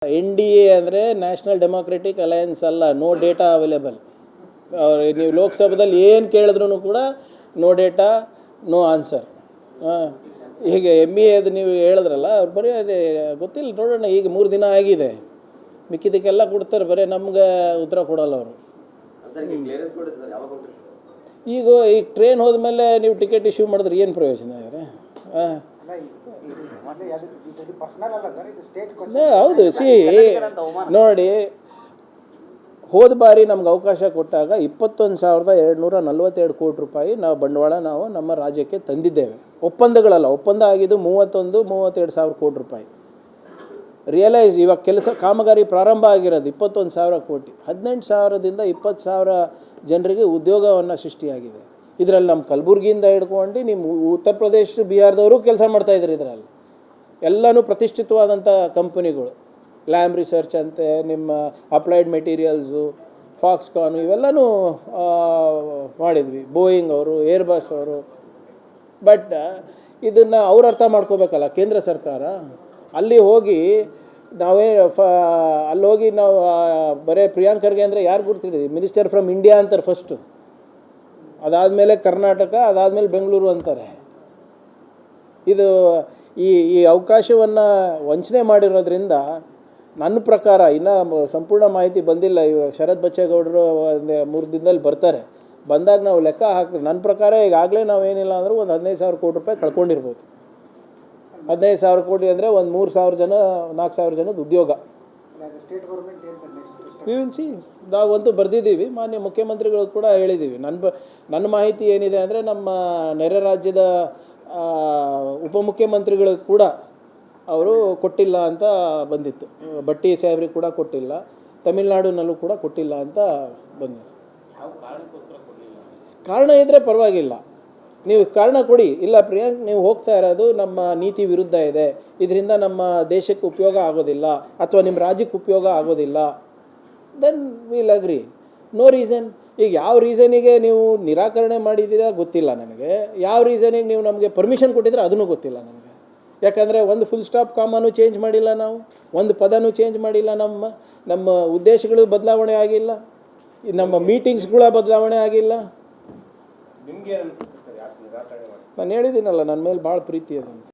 NDA ಅಂದರೆ national democratic alliance ಅಲ್ಲ, no data available. ನೀವು ಲೋಕಸಭೆಯಲ್ಲಿ ಏನು ಕೇಳಿದ್ರೂ ಕೂಡ ನೋ ಡೇಟಾ ನೋ ಆನ್ಸರ್. ಈಗ MEA ಅದು ನೀವು ಹೇಳಿದ್ರಲ್ಲ, ಬರೀ ಅದೇ ಗೊತ್ತಿಲ್ಲ, ನೋಡೋಣ. ಈಗ 3 ದಿನ ಆಗಿದೆ, ಮಿಕ್ಕಿದ್ದಕ್ಕೆಲ್ಲ ಕೊಡ್ತಾರೆ, ಬರೀ ನಮ್ಗೆ ಉತ್ತರ ಕೊಡೋಲ್ಲ ಅವರು. ಈಗ ಟ್ರೈನ್ ಹೋದ್ಮೇಲೆ ನೀವು ಟಿಕೆಟ್ ಇಶ್ಯೂ ಮಾಡಿದ್ರೆ ಏನು ಪ್ರಯೋಜನ ಇದೆ? ಹೌದು, ನೋಡಿ, ಹೋದ ಬಾರಿ ನಮ್ಗೆ ಅವಕಾಶ ಕೊಟ್ಟಾಗ 21,242 ಕೋಟಿ ರೂಪಾಯಿ ನಾವು ಬಂಡವಾಳ ನಮ್ಮ ರಾಜ್ಯಕ್ಕೆ ತಂದಿದ್ದೇವೆ. ಒಪ್ಪಂದಗಳಲ್ಲ, ಒಪ್ಪಂದ ಆಗಿದ್ದು 32 ಸಾವಿರ ಕೋಟಿ ರೂಪಾಯಿ. ರಿಯಲೈಸ್ ಇವಾಗ ಕಾಮಗಾರಿ ಪ್ರಾರಂಭ ಆಗಿರೋದು 21,000 ಕೋಟಿ. 18,000ದಿಂದ 20,000 ಜನರಿಗೆ ಉದ್ಯೋಗವನ್ನು ಸೃಷ್ಟಿಯಾಗಿದೆ. ಇದರಲ್ಲಿ ನಮ್ಮ ಕಲಬುರಗಿಯಿಂದ ಹಿಡ್ಕೊಂಡು ನಿಮ್ಮ ಉತ್ತರ ಪ್ರದೇಶ, ಬಿಹಾರದವರು ಕೆಲಸ ಮಾಡ್ತಾಯಿದ್ದಾರೆ. ಇದರಲ್ಲಿ ಎಲ್ಲನೂ ಪ್ರತಿಷ್ಠಿತವಾದಂಥ ಕಂಪನಿಗಳು. ಲ್ಯಾಮ್ ರಿಸರ್ಚ್ ಅಂತೆ, ನಿಮ್ಮ ಅಪ್ಲೈಡ್ ಮೆಟೀರಿಯಲ್ಸು, ಫಾಕ್ಸ್ಕಾನು, ಇವೆಲ್ಲನೂ ಮಾಡಿದ್ವಿ. ಬೋಯಿಂಗ್ ಅವರು, ಏರ್ಬಸ್ ಅವರು. ಬಟ್ ಇದನ್ನು ಅವ್ರು ಅರ್ಥ ಮಾಡ್ಕೋಬೇಕಲ್ಲ, ಕೇಂದ್ರ ಸರ್ಕಾರ. ಅಲ್ಲಿ ಹೋಗಿ ನಾವು ಬರೀ ಪ್ರಿಯಾಂಕ್ ಖರ್ಗೆ ಅಂದರೆ ಯಾರು ಗುರ್ತಿದ್ದೀವಿ? ಮಿನಿಸ್ಟರ್ ಫ್ರಮ್ ಇಂಡಿಯಾ ಅಂತಾರೆ ಫಸ್ಟು, ಅದಾದಮೇಲೆ ಕರ್ನಾಟಕ, ಅದಾದಮೇಲೆ ಬೆಂಗಳೂರು ಅಂತಾರೆ. ಇದು ಈ ಅವಕಾಶವನ್ನು ವಂಚನೆ ಮಾಡಿರೋದ್ರಿಂದ ನನ್ನ ಪ್ರಕಾರ ಇನ್ನೂ ಸಂಪೂರ್ಣ ಮಾಹಿತಿ ಬಂದಿಲ್ಲ. ಇವಾಗ ಶರತ್ ಬಚ್ಚೇಗೌಡರು 3 ದಿನದಲ್ಲಿ ಬರ್ತಾರೆ. ಬಂದಾಗ ನಾವು ಲೆಕ್ಕ ಹಾಕ್ತೀವಿ. ನನ್ನ ಪ್ರಕಾರ ಈಗಾಗಲೇ ನಾವೇನಿಲ್ಲ ಅಂದರೂ ಒಂದು 15,000 ಕೋಟಿ ರೂಪಾಯಿ ಕಳ್ಕೊಂಡಿರ್ಬೋದು. 15,000 ಕೋಟಿ ಅಂದರೆ ಒಂದು 3,000 ಜನ, 4,000 ಜನದ ಉದ್ಯೋಗ. We will see. ನಾವಂತೂ ಬರೆದಿದ್ದೀವಿ, ಮಾನ್ಯ ಮುಖ್ಯಮಂತ್ರಿಗಳು ಕೂಡ ಹೇಳಿದ್ದೀವಿ. ನನ್ನ ಮಾಹಿತಿ ಏನಿದೆ ಅಂದರೆ, ನಮ್ಮ ನೆರೆ ರಾಜ್ಯದ ಉಪಮುಖ್ಯಮಂತ್ರಿಗಳು ಕೂಡ ಅವರು ಕೊಟ್ಟಿಲ್ಲ ಅಂತ ಬಂದಿತ್ತು. ಬಟ್ಟಿ ಸಾಹೇಬ್ರಿಗೆ ಕೂಡ ಕೊಟ್ಟಿಲ್ಲ, ತಮಿಳ್ನಾಡಿನಲ್ಲೂ ಕೂಡ ಕೊಟ್ಟಿಲ್ಲ ಅಂತ ಬಂದಿತ್ತು. ಕಾರಣ ಇದ್ದರೆ ಪರವಾಗಿಲ್ಲ, ನೀವು ಕಾರಣ ಕೊಡಿ. ಇಲ್ಲ ಪ್ರಿಯಾಂಕ್, ನೀವು ಹೋಗ್ತಾ ಇರೋದು ನಮ್ಮ ನೀತಿ ವಿರುದ್ಧ ಇದೆ, ಇದರಿಂದ ನಮ್ಮ ದೇಶಕ್ಕೆ ಉಪಯೋಗ ಆಗೋದಿಲ್ಲ ಅಥವಾ ನಿಮ್ಮ ರಾಜ್ಯಕ್ಕೆ ಉಪಯೋಗ ಆಗೋದಿಲ್ಲ, then will agree. No reason. ಈಗ ಯಾವ ರೀಸನಿಗೆ ನೀವು ನಿರಾಕರಣೆ ಮಾಡಿದ್ದೀರಾ ಗೊತ್ತಿಲ್ಲ ನನಗೆ. ಯಾವ ರೀಸನಿಗೆ ನೀವು ನಮಗೆ ಪರ್ಮಿಷನ್ ಕೊಟ್ಟಿದ್ರೆ ಅದನ್ನು ಗೊತ್ತಿಲ್ಲ ನನಗೆ. ಯಾಕಂದರೆ ಒಂದು ಫುಲ್ ಸ್ಟಾಪ್ ಕಾಮನೂ ಚೇಂಜ್ ಮಾಡಿಲ್ಲ ನಾವು, ಒಂದು ಪದನೂ ಚೇಂಜ್ ಮಾಡಿಲ್ಲ. ನಮ್ಮ ಉದ್ದೇಶಗಳು ಬದಲಾವಣೆ ಆಗಿಲ್ಲ, ನಮ್ಮ ಮೀಟಿಂಗ್ಸ್ಗಳ ಬದಲಾವಣೆ ಆಗಿಲ್ಲ. ನಾನು ಹೇಳಿದ್ದೀನಲ್ಲ, ನನ್ನ ಮೇಲೆ ಭಾಳ ಪ್ರೀತಿ ಅದಂತ.